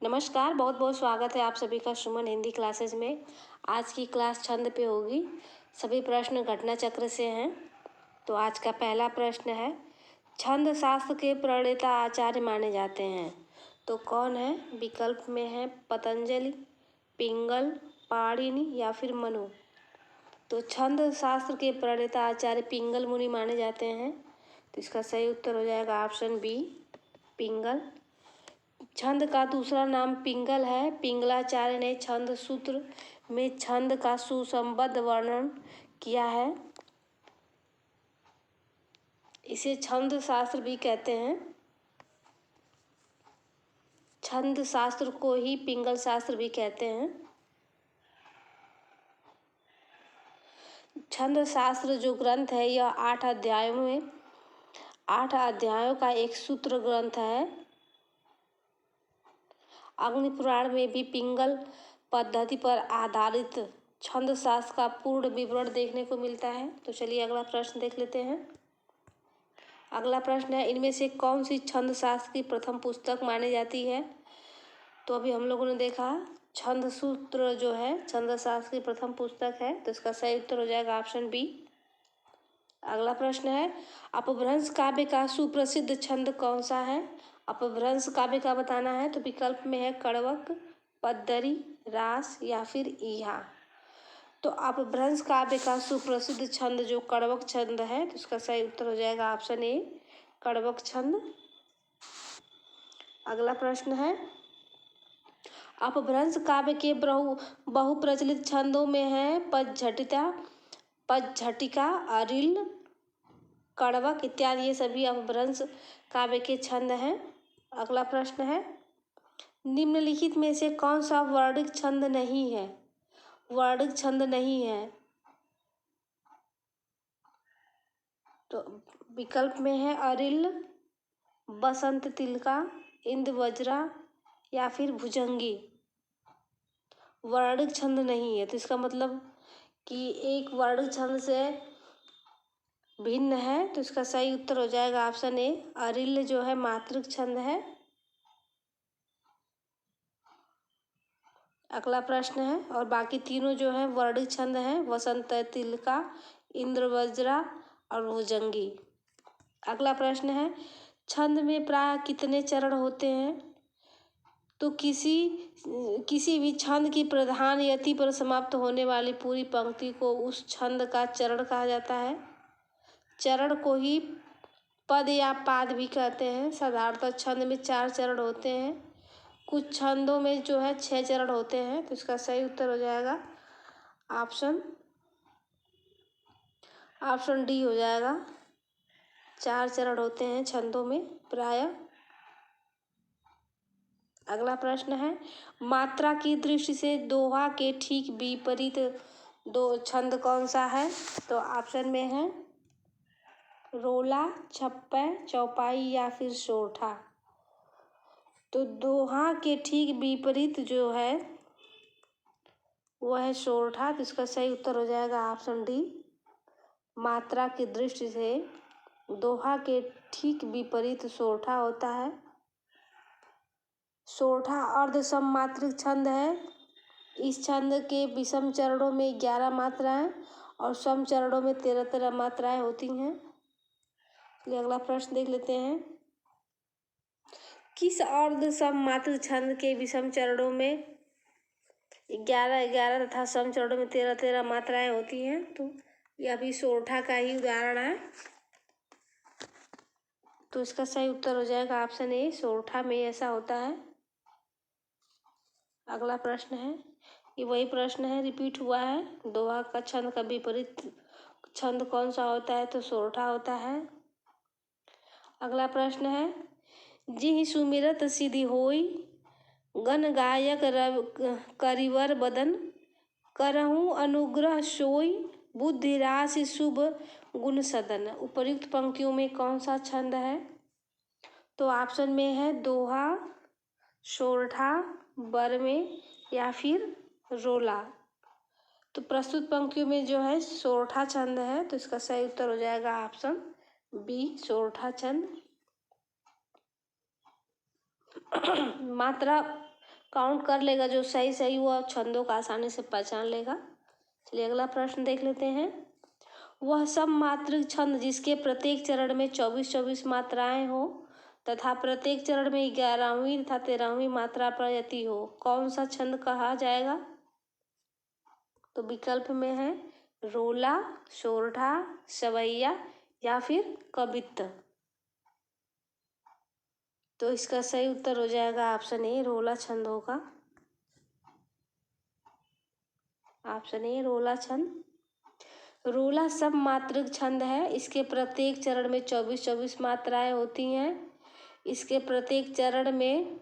नमस्कार, बहुत बहुत स्वागत है आप सभी का सुमन हिंदी क्लासेस में। आज की क्लास छंद पे होगी। सभी प्रश्न घटना चक्र से हैं। तो आज का पहला प्रश्न है, छंद शास्त्र के प्रणेता आचार्य माने जाते हैं तो कौन है? विकल्प में है पतंजलि, पिंगल, पाणिनि या फिर मनु। तो छंद शास्त्र के प्रणेता आचार्य पिंगल मुनि माने जाते हैं। तो इसका सही उत्तर हो जाएगा ऑप्शन बी, पिंगल। छंद का दूसरा नाम पिंगल है। पिंगलाचार्य ने छंद सूत्र में छंद का सुसंबद्ध वर्णन किया है। इसे छंद शास्त्र भी कहते हैं। छंद शास्त्र को ही पिंगल शास्त्र भी कहते हैं। छंद शास्त्र जो ग्रंथ है यह 8 अध्यायों का एक सूत्र ग्रंथ है। अग्नि पुराण में भी पिंगल पद्धति पर आधारित छंद शास्त्र का पूर्ण विवरण देखने को मिलता है। तो चलिए अगला प्रश्न देख लेते हैं। अगला प्रश्न है, इनमें से कौन सी छंद शास्त्र की प्रथम पुस्तक मानी जाती है? तो अभी हम लोगों ने देखा छंद सूत्र जो है छंद शास्त्र की प्रथम पुस्तक है। तो इसका सही उत्तर हो जाएगा ऑप्शन बी। अगला प्रश्न है, अपभ्रंश काव्य का सुप्रसिद्ध छंद कौन सा है? अपभ्रंश काव्य का बताना है तो विकल्प में है कड़वक, पद्दरी, रास या फिर ईहा। तो अपभ्रंश काव्य का सुप्रसिद्ध छंद जो कड़वक छंद है तो इसका सही उत्तर हो जाएगा ऑप्शन ए, कड़वक छंद। अगला प्रश्न है, अपभ्रंश काव्य के बहुप्रचलित छंदों में है पदझटिका, अरिल, कड़वक इत्यादि। ये सभी अपभ्रंश काव्य के छंद हैं। अगला प्रश्न है, निम्नलिखित में से कौन सा वर्णिक छंद नहीं है? वर्णिक छंद नहीं है तो विकल्प में है अरिल, बसंत तिलका, इंद्रवज्रा या फिर भुजंगी। वर्णिक छंद नहीं है तो इसका मतलब कि एक वर्णिक छंद से भिन्न है। तो इसका सही उत्तर हो जाएगा ऑप्शन ए, अरिल जो है मात्रिक छंद है। अगला प्रश्न है, और बाकी तीनों जो है वर्णिक छंद हैं, वसंत तिलका, इंद्रवज्रा और भुजंगी। अगला प्रश्न है, छंद में प्राय कितने चरण होते हैं? तो किसी भी छंद की प्रधान यति पर समाप्त होने वाली पूरी पंक्ति को उस छंद का चरण कहा जाता है। चरण को ही पद या पाद भी कहते हैं। साधारणतः छंद में 4 चरण होते हैं। कुछ छंदों में जो है 6 चरण होते हैं। तो इसका सही उत्तर हो जाएगा ऑप्शन डी हो जाएगा। 4 चरण होते हैं छंदों में प्राय। अगला प्रश्न है, मात्रा की दृष्टि से दोहा के ठीक विपरीत दो छंद कौन सा है? तो ऑप्शन में है रोला, छप्पै, चौपाई या फिर सोरठा। तो दोहा के ठीक विपरीत जो है वो है सोरठा। तो इसका सही उत्तर हो जाएगा ऑप्शन डी। मात्रा की दृष्टि से दोहा के ठीक विपरीत सोरठा होता है। सोरठा अर्ध सममात्रिक छंद है। इस छंद के विषम चरणों में 11 मात्राएं और सम चरणों में 13 मात्राएं होती हैं। चलिए अगला प्रश्न देख लेते हैं। किस अर्ध सममात्रिक छंद के विषम चरणों में 11 तथा सम चरणों में 13 मात्राएं होती हैं? तो यह भी सोरठा का ही उदाहरण है। तो इसका सही उत्तर हो जाएगा ऑप्शन ए, सोरठा में ऐसा होता है। अगला प्रश्न है, ये वही प्रश्न है, रिपीट हुआ है। दोहा का छंद का विपरीत छंद कौन सा होता है? तो सोरठा होता है। अगला प्रश्न है, जिहि सुमिरत सिद्धि होई, गण गायक करिवर बदन, करहूँ अनुग्रह सोई, बुद्धि राशि शुभ गुण सदन। उपर्युक्त पंक्तियों में कौन सा छंद है? तो ऑप्शन में है दोहा, सोरठा, बरमे या फिर रोला। तो प्रस्तुत पंक्तियों में जो है सोरठा छंद है। तो इसका सही उत्तर हो जाएगा ऑप्शन बी, सोरठा छंद। काउंट कर लेगा, जो सही सही वह छंदों का आसानी से पहचान लेगा। चलिए अगला प्रश्न देख लेते हैं। वह सब मात्रिक छंद जिसके प्रत्येक चरण में 24-24 मात्राएं हो तथा प्रत्येक चरण में 11वीं तथा 13वीं मात्रा पर यति हो, कौन सा छंद कहा जाएगा? तो विकल्प में है रोला, सोरठा, सवैया या फिर कवित्त। तो इसका सही उत्तर हो जाएगा ऑप्शन ए, रोला छंद होगा। ऑप्शन ए, रोला छंद। रोला सब मात्रिक छंद है। इसके प्रत्येक चरण में 24-24 मात्राएं होती हैं। इसके प्रत्येक चरण में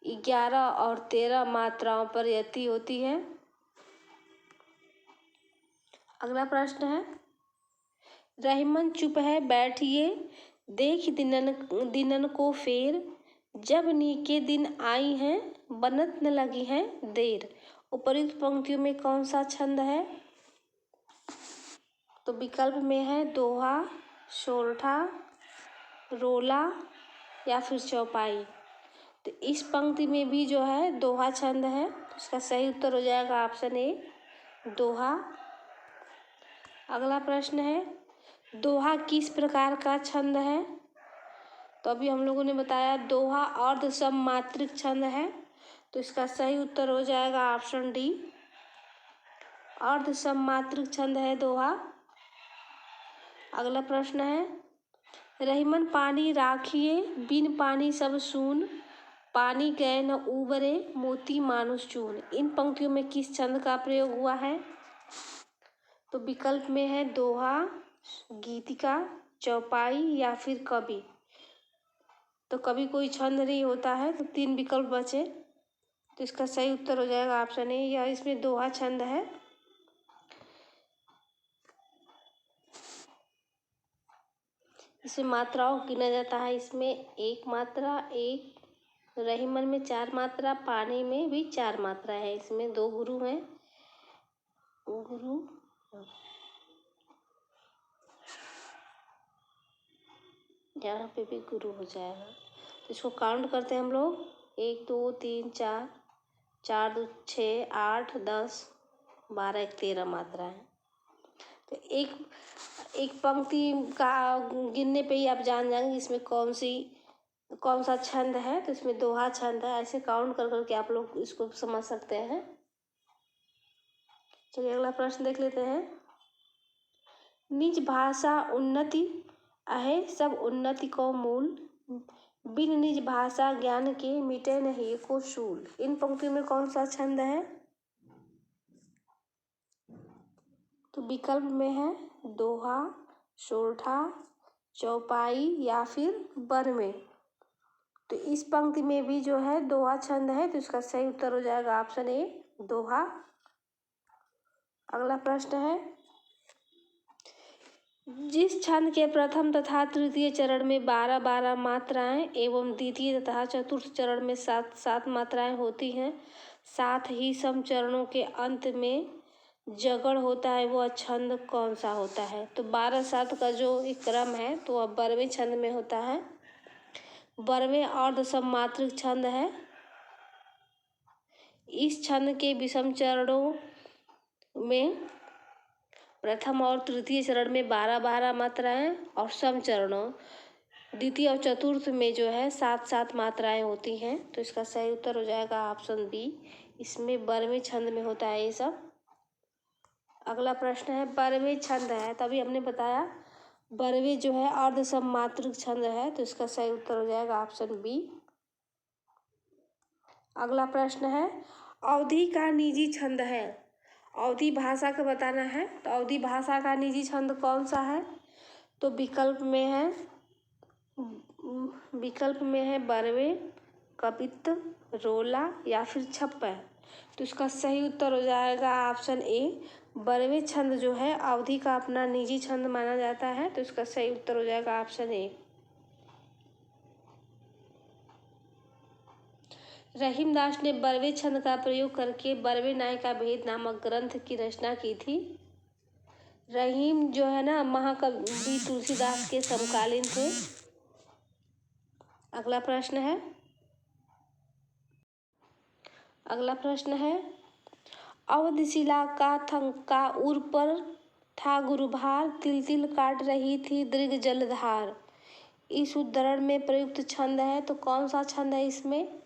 11 और 13 मात्राओं पर यति होती है। अगला प्रश्न है, रहीमन चुप है बैठिए, देख दिनन को फेर, जब नीके दिन आई हैं, बनत न लगी है देर। उपर्युक्त पंक्तियों में कौन सा छंद है? तो विकल्प में है दोहा, सोरठा, रोला या फिर चौपाई। तो इस पंक्ति में भी जो है दोहा छंद है। तो इसका सही उत्तर हो जाएगा ऑप्शन ए, दोहा। अगला प्रश्न है, दोहा किस प्रकार का छंद है? तो अभी हम लोगों ने बताया दोहा अर्ध सममात्रिक छंद है। तो इसका सही उत्तर हो जाएगा ऑप्शन डी, अर्ध सममात्रिक छंद है दोहा। अगला प्रश्न है, रहीमन पानी राखिए, बिन पानी सब सून, पानी गए न उबरे, मोती मानुष चून। इन पंक्तियों में किस छंद का प्रयोग हुआ है? तो विकल्प में है दोहा, गीतिका, चौपाई या फिर कवि। तो कभी कोई छंद नहीं होता है, तो 3 विकल्प बचे। तो इसका सही उत्तर हो जाएगा ऑप्शन ए, या इसमें दोहा छंद है। इसे मात्राओं गिना जाता है। इसमें 1 मात्रा, एक रहीमन में 4 मात्रा, पानी में भी 4 मात्रा है। इसमें 2 गुरु हैं, गुरु यहाँ पे भी गुरु हो जाएगा। तो इसको काउंट करते हैं हम लोग, 1 2 3 4, 4 2 6 8 10 12 1 13 मात्रा है। तो एक पंक्ति का गिनने पे ही आप जान जाएंगे इसमें कौन सा छंद है। तो इसमें दोहा छंद है। ऐसे काउंट कर करके आप लोग इसको समझ सकते हैं। चलिए अगला प्रश्न देख लेते हैं। निज भाषा उन्नति अहे, सब उन्नति को मूल, बिन निज भाषा ज्ञान के मिटे नहीं को शूल। इन पंक्तियों में कौन सा छंद है? तो विकल्प में है दोहा, सोरठा, चौपाई या फिर बरमे। तो इस पंक्ति में भी जो है दोहा छंद है। तो इसका सही उत्तर हो जाएगा ऑप्शन ए, दोहा। अगला प्रश्न है, जिस छंद के प्रथम तथा तृतीय चरण में 12-12 मात्राएं एवं द्वितीय तथा चतुर्थ चरण में 7-7 मात्राएं होती हैं, साथ ही सम चरणों के अंत में जगड़ होता है, वह छंद कौन सा होता है? तो 12-7 का जो एक क्रम है तो वह बरवे छंद में होता है। बरवे अर्ध सममात्रिक छंद है। इस छंद के विषम चरणों में प्रथम और तृतीय चरण में 12-12 मात्राएं और सम चरणों द्वितीय और चतुर्थ में जो है 7-7 मात्राएं होती हैं। तो इसका सही उत्तर हो जाएगा ऑप्शन बी, इसमें बरवे छंद में होता है ये सब। अगला प्रश्न है, बरवे छंद है, तभी हमने बताया बरवे जो है अर्ध सममात्रिक छंद है। तो इसका सही उत्तर हो जाएगा ऑप्शन बी। अगला प्रश्न है, अवधि का निजी छंद है, अवधि भाषा का बताना है। तो अवधि भाषा का निजी छंद कौन सा है? तो विकल्प में है बरवे, कवित्त, रोला या फिर छप्पा। तो इसका सही उत्तर हो जाएगा ऑप्शन ए, बरवे छंद जो है अवधि का अपना निजी छंद माना जाता है। तो इसका सही उत्तर हो जाएगा ऑप्शन ए। रहीमदास ने बरवे छंद का प्रयोग करके बरवे नायिका भेद नामक ग्रंथ की रचना की थी। रहीम जो है ना महाकवि तुलसीदास के समकालीन थे। अगला प्रश्न है, अगला प्रश्न है, अवधशिला का उर पर था गुरुभार, तिल तिल काट रही थी दीर्घ जलधार। इस उद्धरण में प्रयुक्त छंद है, तो कौन सा छंद है इसमें?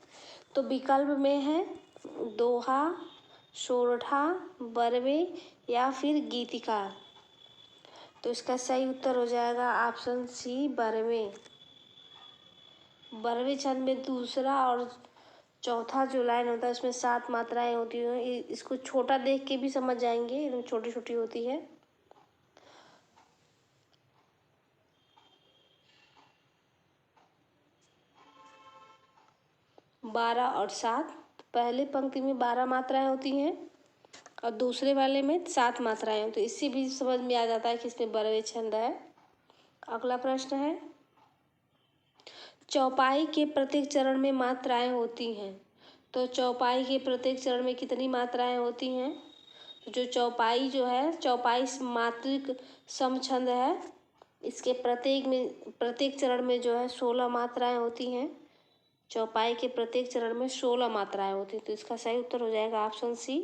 तो विकल्प में है दोहा, सोरठा, बरवे या फिर गीतिका। तो इसका सही उत्तर हो जाएगा ऑप्शन सी, बरवे। बरवे छंद में दूसरा और चौथा जो लाइन होता है उसमें 7 मात्राएं होती हैं। इसको छोटा देख के भी समझ जाएंगे, एकदम छोटी छोटी होती है। 12 और 7, पहले पंक्ति में 12 मात्राएं होती हैं और दूसरे वाले में 7 मात्राएं हैं, तो इससे भी समझ में आ जाता है कि इसमें बरवे छंद है। अगला प्रश्न है, चौपाई के प्रत्येक चरण में मात्राएं होती हैं। तो चौपाई के प्रत्येक चरण में कितनी मात्राएं होती हैं? जो चौपाई जो है, चौपाई मात्रिक समछंद है। इसके प्रत्येक चरण में जो है 16 मात्राएं होती हैं। चौपाई के प्रत्येक चरण में 16 मात्राएं होती हैं, तो इसका सही उत्तर हो जाएगा ऑप्शन सी।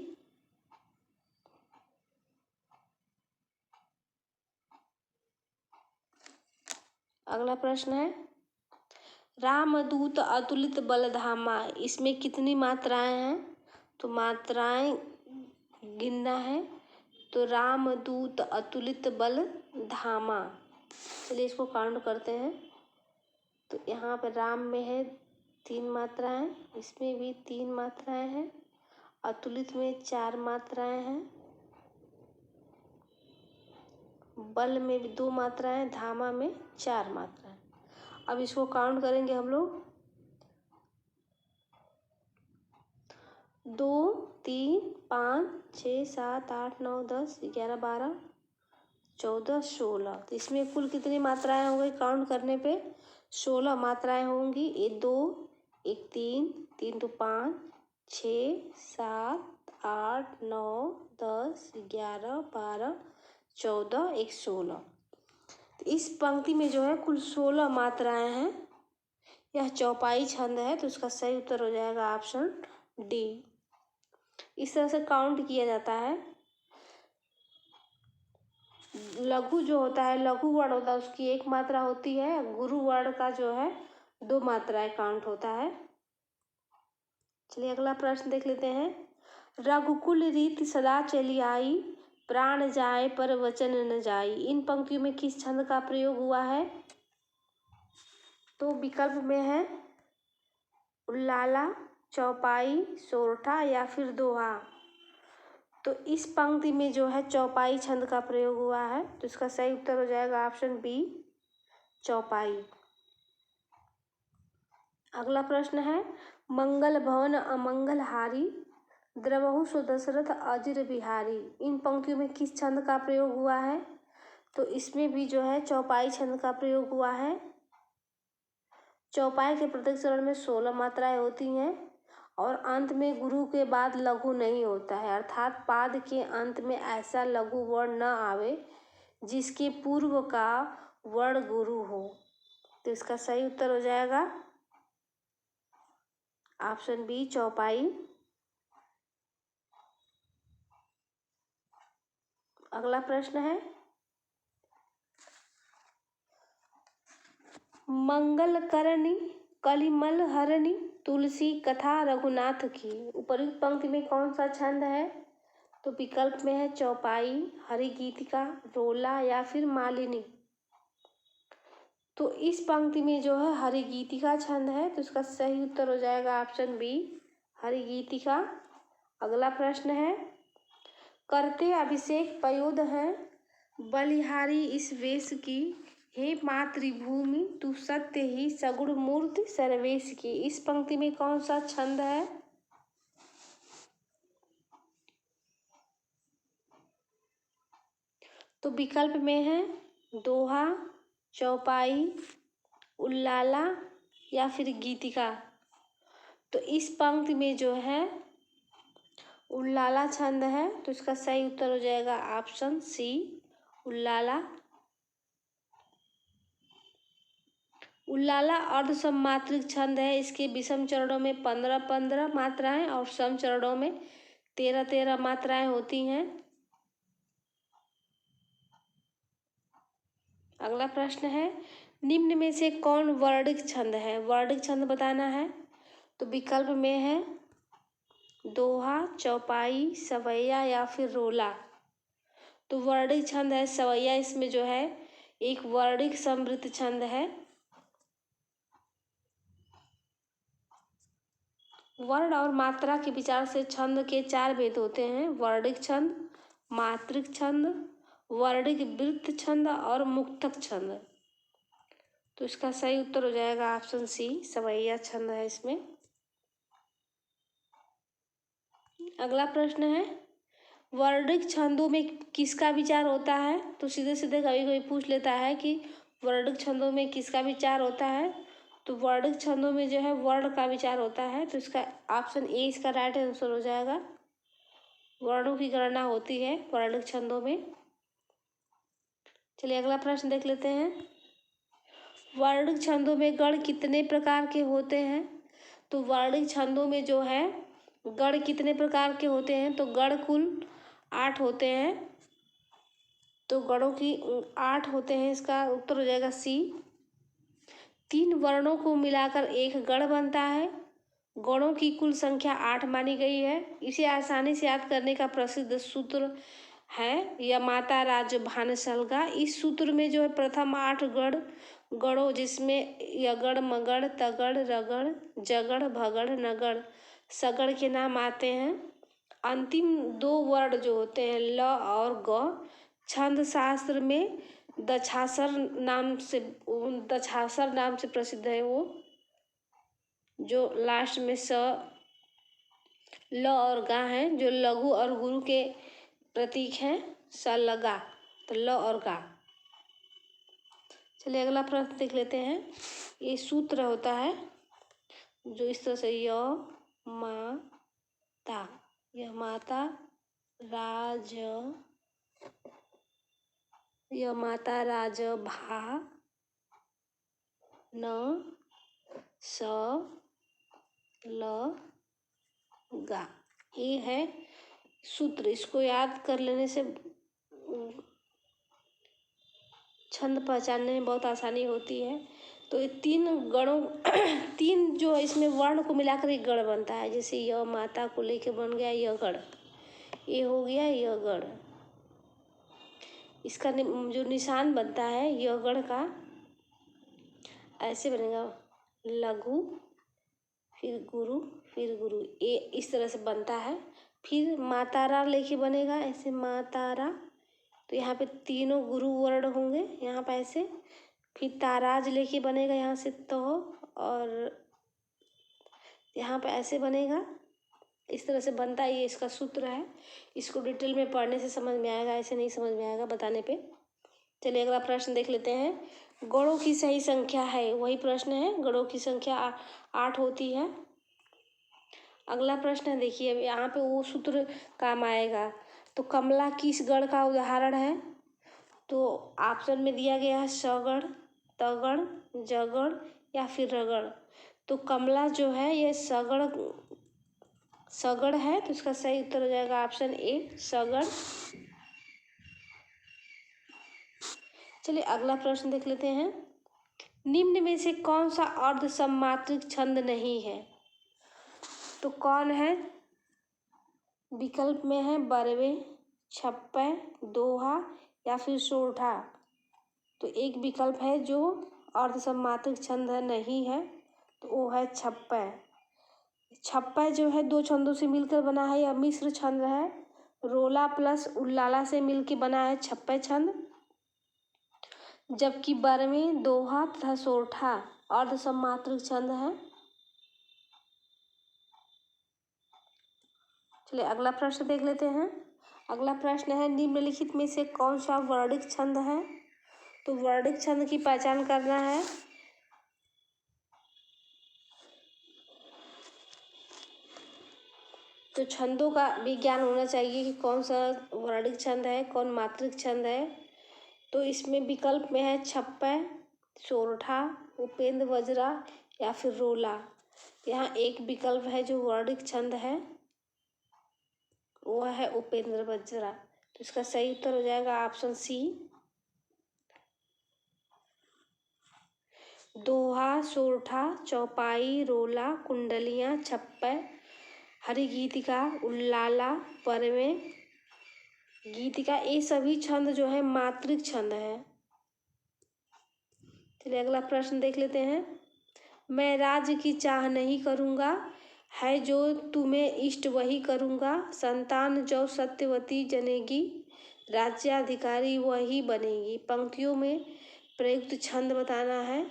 अगला प्रश्न है, रामदूत अतुलित बलधामा, इसमें कितनी मात्राएं हैं? तो मात्राएं गिनना है। तो रामदूत अतुलित बल धामा, चलिए इसको काउंट करते हैं। तो यहाँ पर राम में है 3 मात्राएं, इसमें भी 3 मात्राएं हैं, अतुलित में 4 मात्राएं हैं, बल में भी 2 मात्राएं, धामा में 4 मात्राएं। अब इसको काउंट करेंगे हम लोग। 2, 3, 5, 6, 7, 8, 9, 10, 11, 12, 14, 16। तो इसमें कुल कितनी मात्राएं हो गई? काउंट करने पे 16 मात्राएं होंगी। 1 2, 1 3, 3 2 5, 6 7 8 9 10 11 12 14, 1 16। तो इस पंक्ति में जो है कुल 16 मात्राएं हैं। यह चौपाई छंद है, तो इसका सही उत्तर हो जाएगा ऑप्शन डी। इस तरह से काउंट किया जाता है। लघु जो होता है, लघु वर्ण होता है, उसकी 1 मात्रा होती है। गुरु वर्ण का जो है 2 मात्राएं काउंट होता है। चलिए अगला प्रश्न देख लेते हैं। रघुकुल रीति सदा चली आई, प्राण जाए पर वचन न जाई। इन पंक्तियों में किस छंद का प्रयोग हुआ है? तो विकल्प में है उल्लाला, चौपाई, सोरठा या फिर दोहा। तो इस पंक्ति में जो है चौपाई छंद का प्रयोग हुआ है, तो इसका सही उत्तर हो जाएगा ऑप्शन बी, चौपाई। अगला प्रश्न है, मंगल भवन अमंगल हारी, द्रवहु सो दशरथ अजिर बिहारी। इन पंक्तियों में किस छंद का प्रयोग हुआ है? तो इसमें भी जो है चौपाई छंद का प्रयोग हुआ है। चौपाई के प्रत्येक चरण में 16 मात्राएं होती हैं और अंत में गुरु के बाद लघु नहीं होता है, अर्थात पाद के अंत में ऐसा लघु वर्ण न आवे जिसके पूर्व का वर्ण गुरु हो। तो इसका सही उत्तर हो जाएगा ऑप्शन बी, चौपाई। अगला प्रश्न है, मंगल करणी कलिमल हरणी, तुलसी कथा रघुनाथ की। उपयुक्त पंक्ति में कौन सा छंद है? तो विकल्प में है चौपाई, हरि गीतिका, रोला या फिर मालिनी। तो इस पंक्ति में जो है हरि गीतिका छंद है, तो इसका सही उत्तर हो जाएगा ऑप्शन बी, हरि गीतिका। अगला प्रश्न है, करते अभिषेक पयोध है, बलिहारी इस वेश की, हे मातृभूमि तू सत्य ही सगुण मूर्ति सर्वेश की। इस पंक्ति में कौन सा छंद है? तो विकल्प में है दोहा, चौपाई, उल्लाला या फिर गीतिका। तो इस पंक्ति में जो है उल्लाला छंद है, तो इसका सही उत्तर हो जाएगा ऑप्शन सी, उल्लाला। उल्लाला अर्ध सममात्रिक छंद है। इसके विषम चरणों में 15-15 मात्राएं और सम चरणों में 13-13 मात्राएं होती हैं। अगला प्रश्न है, निम्न में से कौन वर्णिक छंद है? वर्णिक छंद बताना है। तो विकल्प में है दोहा, चौपाई, सवैया या फिर रोला। तो वर्णिक छंद है सवैया। इसमें जो है एक वर्णिक समृद्ध छंद है। वर्ण और मात्रा के विचार से छंद के 4 भेद होते हैं: वर्णिक छंद, मात्रिक छंद, वर्णिक वृत्त छंद और मुक्तक छंद। तो इसका सही उत्तर हो जाएगा ऑप्शन सी, सवैया छंद है इसमें। अगला प्रश्न है, वर्णिक छंदों में किसका विचार होता है? तो सीधे सीधे कभी कभी पूछ लेता है कि वर्णिक छंदों में किसका विचार होता है। तो वर्णिक छंदों में जो है वर्ण का विचार होता है। तो इसका ऑप्शन ए इसका राइट आंसर हो जाएगा। वर्णों की गणना होती है वर्णिक छंदों में। चलिए अगला प्रश्न देख लेते हैं, वर्णिक छंदों में गण कितने प्रकार के होते हैं? तो वर्णिक छंदों में जो है गण कितने प्रकार के होते हैं? तो गण कुल 8 होते हैं। तो गणों की 8 होते हैं। इसका उत्तर हो जाएगा सी। 3 वर्णों को मिलाकर एक गण बनता है। गणों की कुल संख्या 8 मानी गई है। इसे आसानी से याद करने का प्रसिद्ध सूत्र है यमाता राज भानसलगा। इस सूत्र में जो है प्रथम 8 गणों जिसमें यगड़, मगड़, तगड़, रगड़, जगड़, भगड़, नगड़, सगड़ के नाम आते हैं। अंतिम 2 वर्ण जो होते हैं ल और ग, छंद शास्त्र में दशाक्षर नाम से प्रसिद्ध है। वो जो लास्ट में स, ल और गा हैं, जो लघु और गुरु के प्रतीक हैं। स, लगा, तो ल और गा। चलिए अगला प्रश्न देख लेते हैं। ये सूत्र होता है जो इस तरह से य माता राज भा न स ल गा, ये है सूत्र। इसको याद कर लेने से छंद पहचानने में बहुत आसानी होती है। तो ये 3 गणों 3 जो इसमें वर्ण को मिलाकर एक गण बनता है। जैसे य माता को लेके बन गया य गण, ये हो गया य गण। इसका जो निशान बनता है य गण का ऐसे बनेगा, लघु फिर गुरु फिर गुरु, ये इस तरह से बनता है। फिर मातारा लेके बनेगा ऐसे मातारा। तो यहाँ पे तीनों गुरु वर्ण होंगे यहाँ पे ऐसे। फिर ताराज लेके बनेगा यहाँ से तो, और यहाँ पे ऐसे बनेगा। इस तरह से बनता है, ये इसका सूत्र है। इसको डिटेल में पढ़ने से समझ में आएगा, ऐसे नहीं समझ में आएगा बताने पे। चलिए अगला प्रश्न देख लेते हैं, गणों की सही संख्या है? वही प्रश्न है, गणों की संख्या 8 होती है। अगला प्रश्न है, देखिए अब यहाँ पे वो सूत्र काम आएगा। तो कमला किस गण का उदाहरण है? तो ऑप्शन में दिया गया है सगड़, तगड़, जगड़ या फिर रगड़। तो कमला जो है ये सगड़ है। तो इसका सही उत्तर हो जाएगा ऑप्शन ए, सगड़। चलिए अगला प्रश्न देख लेते हैं, निम्न में से कौन सा अर्ध सममात्रिक छंद नहीं है? तो कौन है? विकल्प में है बरवे, छप्पे, दोहा या फिर सोरठा। तो एक विकल्प है जो अर्ध सममात्रिक छंद नहीं है, तो वो है छप्पे। छप्पे जो है 2 छंदों से मिलकर बना है, यह मिश्र छंद है। रोला प्लस उल्लाला से मिलकर बना है छप्पे छंद। जबकि बरवे, दोहा तथा सोरठा अर्ध सममात्रिक छंद है। चलिए अगला प्रश्न देख लेते हैं। अगला प्रश्न है, निम्नलिखित में से कौन सा वर्णिक छंद है? तो वर्णिक छंद की पहचान करना है। तो छंदों का भी ज्ञान होना चाहिए कि कौन सा वर्णिक छंद है, कौन मात्रिक छंद है। तो इसमें विकल्प में है छप्पे, सोरठा, उपेंद्र वज्रा या फिर रोला। यहाँ एक विकल्प है जो वर्णिक छंद है, वह है उपेंद्र वज्रा। तो इसका सही उत्तर हो जाएगा ऑप्शन सी। दोहा, सोरठा, चौपाई, रोला, कुंडलियाँ, छप्पर, हरि गीतिका, उल्लाला, परवे, गीतिका, ये सभी छंद जो है मात्रिक छंद है। चलिए अगला प्रश्न देख लेते हैं। मैं राज्य की चाह नहीं करूँगा, है जो तुम्हें इष्ट वही करूँगा। संतान जो सत्यवती जनेगी, राज्याधिकारी वही बनेगी। पंक्तियों में प्रयुक्त छंद बताना है।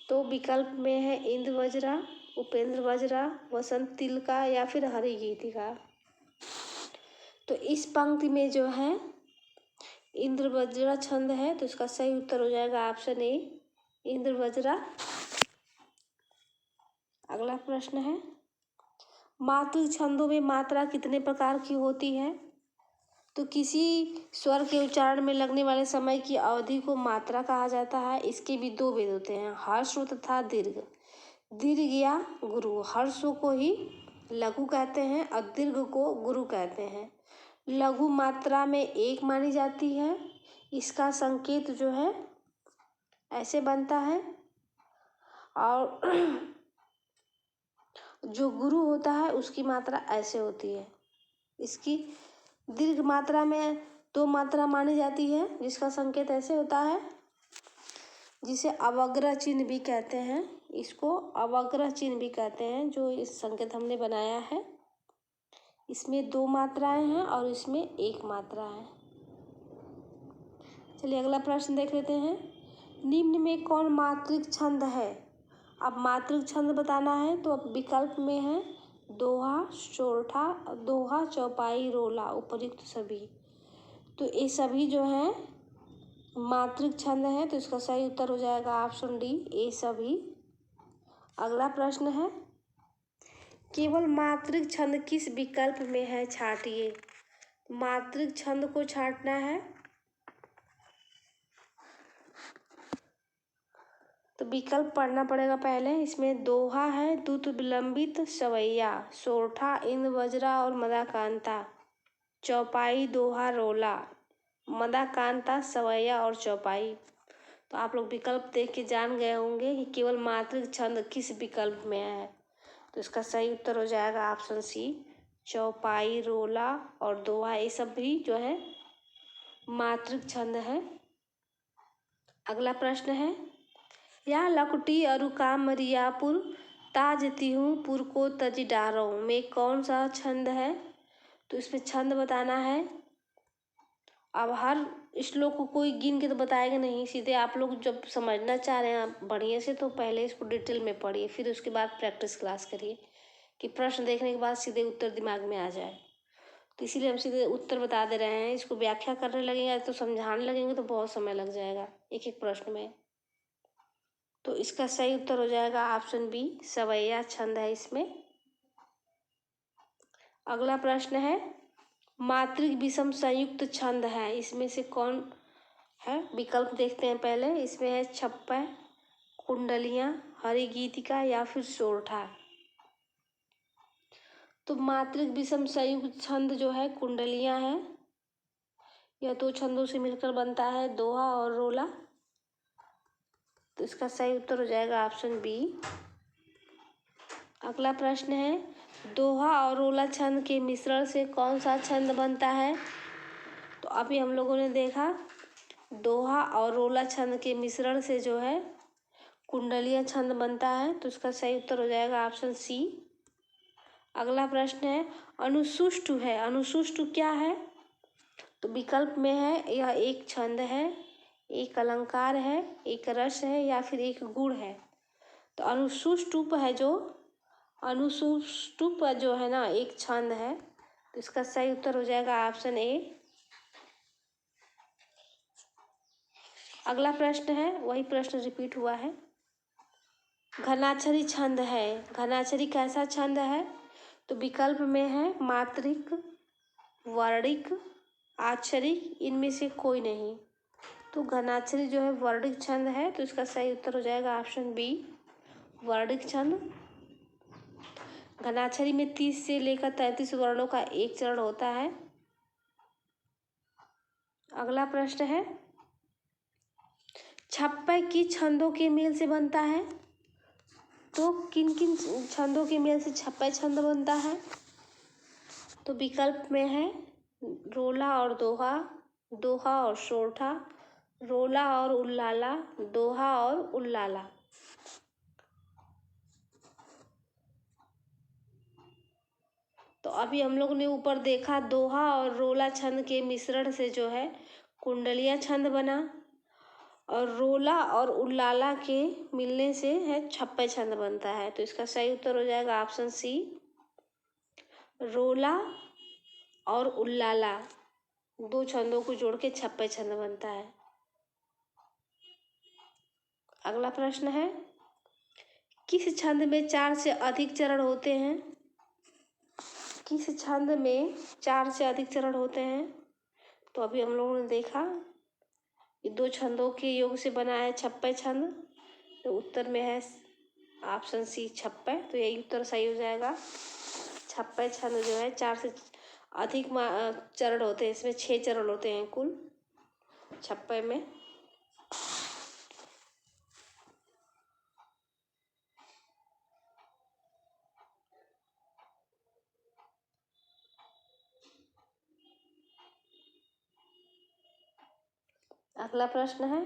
तो विकल्प में है इंद्र वज्रा, उपेंद्र वज्रा, वसंत तिलका या फिर हरि गीतिका। तो इस पंक्ति में जो है इंद्र वज्रा छंद है, तो इसका सही उत्तर हो जाएगा ऑप्शन ए, इंद्र वज्रा। अगला प्रश्न है, मात्रिक छंदों में मात्रा कितने प्रकार की होती है? तो किसी स्वर के उच्चारण में लगने वाले समय की अवधि को मात्रा कहा जाता है। इसके भी दो भेद होते हैं, ह्रस्व तथा दीर्घ। दीर्घ या गुरु, ह्रस्व को ही लघु कहते हैं और दीर्घ को गुरु कहते हैं। लघु मात्रा में एक मानी जाती है। इसका संकेत जो है ऐसे बनता है, और जो गुरु होता है उसकी मात्रा ऐसे होती है। इसकी दीर्घ मात्रा में दो मात्रा मानी जाती है, जिसका संकेत ऐसे होता है, जिसे अवग्रह चिन्ह भी कहते हैं। इसको अवग्रह चिन्ह भी कहते हैं, जो इस संकेत हमने बनाया है। इसमें दो मात्राएं हैं और इसमें एक मात्रा है। चलिए अगला प्रश्न देख लेते हैं। निम्न में कौन मात्रिक छंद है? अब मात्रिक छंद बताना है, तो अब विकल्प में है दोहा, सोरठा, दोहा, चौपाई, रोला, उपर्युक्त सभी। तो ये सभी जो है मात्रिक छंद है, तो इसका सही उत्तर हो जाएगा ऑप्शन डी, ये सभी। अगला प्रश्न है, केवल मात्रिक छंद किस विकल्प में है, छांटिए। मात्रिक छंद को छांटना है, तो विकल्प पढ़ना पड़ेगा पहले। इसमें दोहा है द्रुत विलंबित सवैया, सोरठा इंद्र वज्रा और मदाकांता, चौपाई दोहा रोला, मदाकांता सवैया और चौपाई। तो आप लोग विकल्प देख के जान गए होंगे कि केवल मात्रिक छंद किस विकल्प में है। तो इसका सही उत्तर हो जाएगा ऑप्शन सी, चौपाई, रोला और दोहा, ये सब भी जो है मात्रिक छंद है। अगला प्रश्न है, या लकुटी अरुका मरियापुर ताजती हूँ पुर को तज डारो में कौन सा छंद है? तो इसमें छंद बताना है। अब हर श्लोक को कोई गिन के तो बताएगा नहीं, सीधे आप लोग जब समझना चाह रहे हैं बढ़िया से, तो पहले इसको डिटेल में पढ़िए, फिर उसके बाद प्रैक्टिस क्लास करिए, कि प्रश्न देखने के बाद सीधे उत्तर दिमाग में आ जाए। तो इसीलिए हम सीधे उत्तर बता दे रहे हैं। इसको व्याख्या करने लगेंगे तो समझाने लगेंगे तो बहुत समय लग जाएगा एक एक प्रश्न में। तो इसका सही उत्तर हो जाएगा ऑप्शन बी, सवैया छंद है इसमें। अगला प्रश्न है, मात्रिक विषम संयुक्त छंद है, इसमें से कौन है? विकल्प देखते हैं पहले। इसमें है छप्पर, कुंडलियाँ, हरि गीतिका या फिर सोरठा। तो मात्रिक विषम संयुक्त छंद जो है कुंडलियाँ है। यह दो छंदों से मिलकर बनता है, दोहा और रोला। तो इसका सही उत्तर हो जाएगा ऑप्शन बी। अगला प्रश्न है, दोहा और रोला छंद के मिश्रण से कौन सा छंद बनता है? तो अभी हम लोगों ने देखा दोहा और रोला छंद के मिश्रण से जो है कुंडलिया छंद बनता है। तो इसका सही उत्तर हो जाएगा ऑप्शन सी। अगला प्रश्न है, अनुसुष्टु है, अनुसुष्टु क्या है? तो विकल्प में है यह एक छंद है, एक अलंकार है, एक रस है या फिर एक गुण है। तो अनुसुष्टुप है, जो अनुसुष्टुप जो है ना, एक छंद है। तो इसका सही उत्तर हो जाएगा ऑप्शन ए। अगला प्रश्न है, वही प्रश्न रिपीट हुआ है, घनाक्षरी छंद है, घनाक्षरी कैसा छंद है? तो विकल्प में है मात्रिक, वर्णिक, आक्षरिक, इनमें से कोई नहीं। तो घनाक्षरी जो है वर्णिक छंद है, तो इसका सही उत्तर हो जाएगा ऑप्शन बी, वर्णिक छंद। घनाक्षरी में 30 से लेकर 33 वर्णों का एक चरण होता है। अगला प्रश्न है, छप्पय किस छंदों के मेल से बनता है? तो किन किन छंदों के मेल से छप्पय छंद बनता है? तो विकल्प में है रोला और दोहा, दोहा और सोरठा, रोला और उल्लाला, दोहा और उल्लाला। तो अभी हम लोग ने ऊपर देखा दोहा और रोला छंद के मिश्रण से जो है कुंडलिया छंद बना, और रोला और उल्लाला के मिलने से है छप्पय छंद बनता है। तो इसका सही उत्तर हो जाएगा ऑप्शन सी, रोला और उल्लाला दो छंदों को जोड़ के छप्पय छंद बनता है। अगला प्रश्न है, किस छंद में 4 से अधिक चरण होते हैं? किस छंद में 4 से अधिक चरण होते हैं? तो अभी हम लोगों ने देखा ये दो छंदों के योग से बना है छप्पय छंद। तो उत्तर में है ऑप्शन सी छप्पय, तो यही उत्तर सही हो जाएगा। छप्पय छंद जो है 4 से अधिक चरण होते हैं, इसमें 6 चरण होते हैं कुल छप्पय में। अगला प्रश्न है,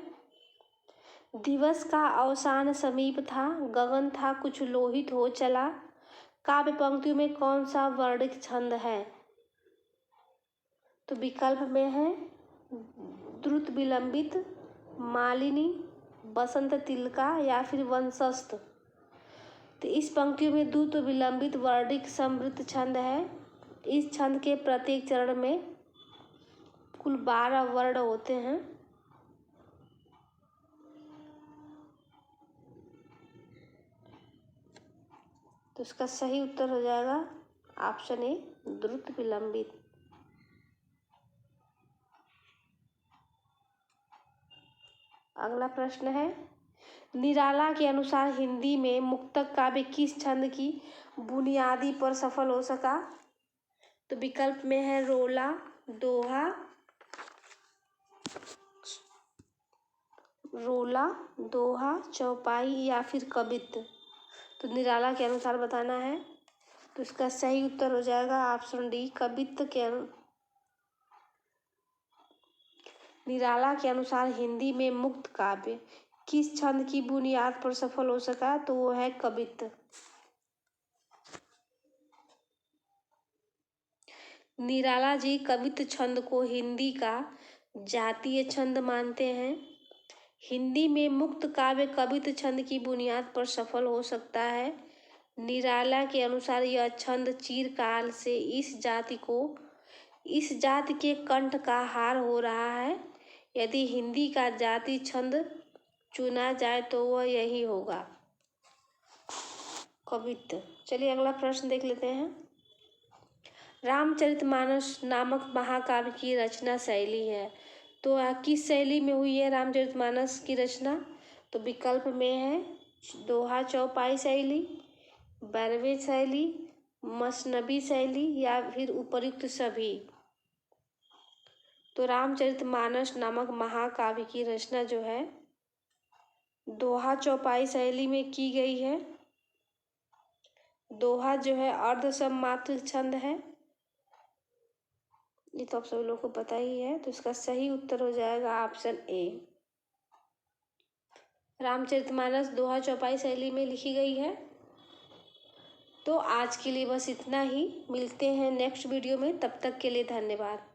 दिवस का अवसान समीप था, गगन था कुछ लोहित हो चला, काव्य पंक्तियों में कौन सा वर्णिक छंद है? तो विकल्प में है द्रुत विलंबित, मालिनी, बसंत तिलका या फिर वंशस्थ। तो इस पंक्तियों में द्रुत विलंबित वर्णिक समृद्ध छंद है। इस छंद के प्रत्येक चरण में कुल 12 वर्ण होते हैं। तो इसका सही उत्तर हो जाएगा ऑप्शन ए, द्रुत विलंबित। अगला प्रश्न है, निराला के अनुसार हिंदी में मुक्तक काव्य किस छंद की बुनियादी पर सफल हो सका? तो विकल्प में है रोला, दोहा, चौपाई या फिर कवित्त। तो निराला के अनुसार बताना है। तो इसका सही उत्तर हो जाएगा ऑप्शन डी, कवित्त के निराला के अनुसार हिंदी में मुक्त काव्य किस छंद की बुनियाद पर सफल हो सका? तो वो है कवित्त। निराला जी कवित्त छंद को हिंदी का जातीय छंद मानते हैं। हिंदी में मुक्त काव्य कवित्त छंद की बुनियाद पर सफल हो सकता है। निराला के अनुसार यह छंद चिरकाल से इस जाति के कंठ का हार हो रहा है। यदि हिंदी का जाति छंद चुना जाए तो वह यही होगा, कवित्त। चलिए अगला प्रश्न देख लेते हैं। रामचरितमानस नामक महाकाव्य की रचना शैली है, तो किस शैली में हुई है रामचरितमानस की रचना? तो विकल्प में है दोहा चौपाई शैली, बैरवे शैली, मसनबी शैली या फिर उपर्युक्त सभी। तो रामचरितमानस नामक महाकाव्य की रचना जो है दोहा चौपाई शैली में की गई है। दोहा जो है अर्ध सममात्रिक छंद है, ये तो आप सभी लोगों को पता ही है। तो इसका सही उत्तर हो जाएगा ऑप्शन ए, रामचरितमानस दोहा चौपाई शैली में लिखी गई है। तो आज के लिए बस इतना ही, मिलते हैं नेक्स्ट वीडियो में, तब तक के लिए धन्यवाद।